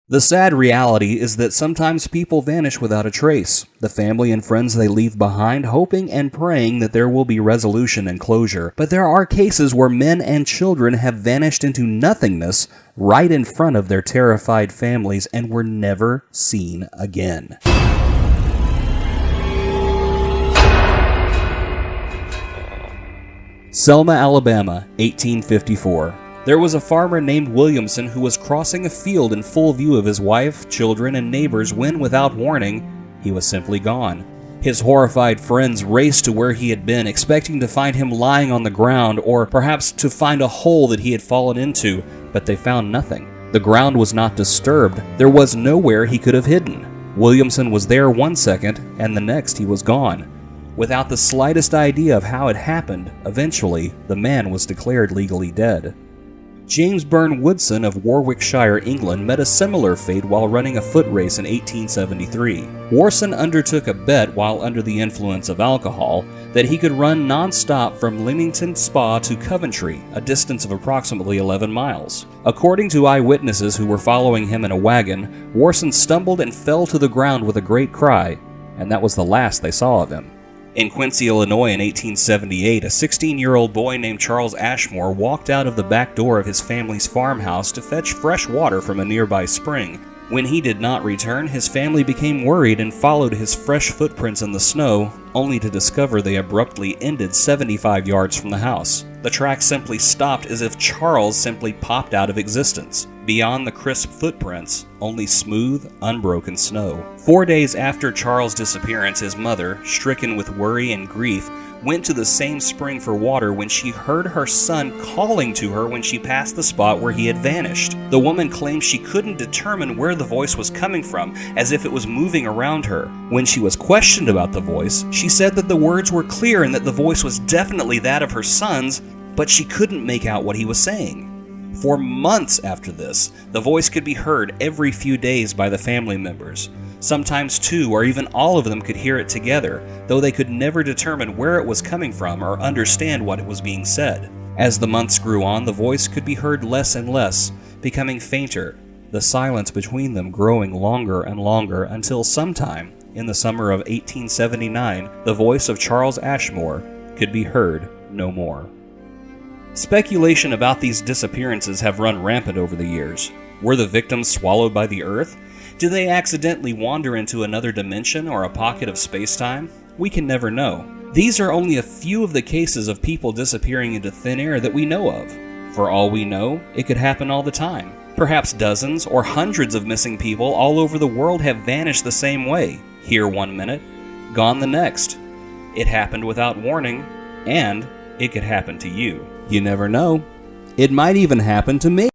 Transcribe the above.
The sad reality is that sometimes people vanish without a trace. The family and friends they leave behind, hoping and praying that there will be resolution and closure. But there are cases where men and children have vanished into nothingness right in front of their terrified families and were never seen again. Selma, Alabama, 1854. There was a farmer named Williamson who was crossing a field in full view of his wife, children, and neighbors when, without warning, he was simply gone. His horrified friends raced to where he had been, expecting to find him lying on the ground or perhaps to find a hole that he had fallen into, but they found nothing. The ground was not disturbed. There was nowhere he could have hidden. Williamson was there one second, and the next he was gone. Without the slightest idea of how it happened, eventually, the man was declared legally dead. James Burn Woodson of Warwickshire, England, met a similar fate while running a foot race in 1873. Woodson undertook a bet while under the influence of alcohol that he could run non-stop from Leamington Spa to Coventry, a distance of approximately 11 miles. According to eyewitnesses who were following him in a wagon, Woodson stumbled and fell to the ground with a great cry, and that was the last they saw of him. In Quincy, Illinois in 1878, a 16-year-old boy named Charles Ashmore walked out of the back door of his family's farmhouse to fetch fresh water from a nearby spring. When he did not return, his family became worried and followed his fresh footprints in the snow, only to discover they abruptly ended 75 yards from the house. The tracks simply stopped as if Charles simply popped out of existence. Beyond the crisp footprints, only smooth, unbroken snow. 4 days after Charles' disappearance, his mother, stricken with worry and grief, went to the same spring for water when she heard her son calling to her when she passed the spot where he had vanished. The woman claimed she couldn't determine where the voice was coming from, as if it was moving around her. When she was questioned about the voice, she said that the words were clear and that the voice was definitely that of her son's, but she couldn't make out what he was saying. For months after this, the voice could be heard every few days by the family members. Sometimes two or even all of them could hear it together, though they could never determine where it was coming from or understand what was being said. As the months grew on, the voice could be heard less and less, becoming fainter, the silence between them growing longer and longer until sometime in the summer of 1879, the voice of Charles Ashmore could be heard no more. Speculation about these disappearances have run rampant over the years. Were the victims swallowed by the earth? Did they accidentally wander into another dimension or a pocket of space-time? We can never know. These are only a few of the cases of people disappearing into thin air that we know of. For all we know, it could happen all the time. Perhaps dozens or hundreds of missing people all over the world have vanished the same way. Here 1 minute, gone the next. It happened without warning, and it could happen to you. You never know. It might even happen to me.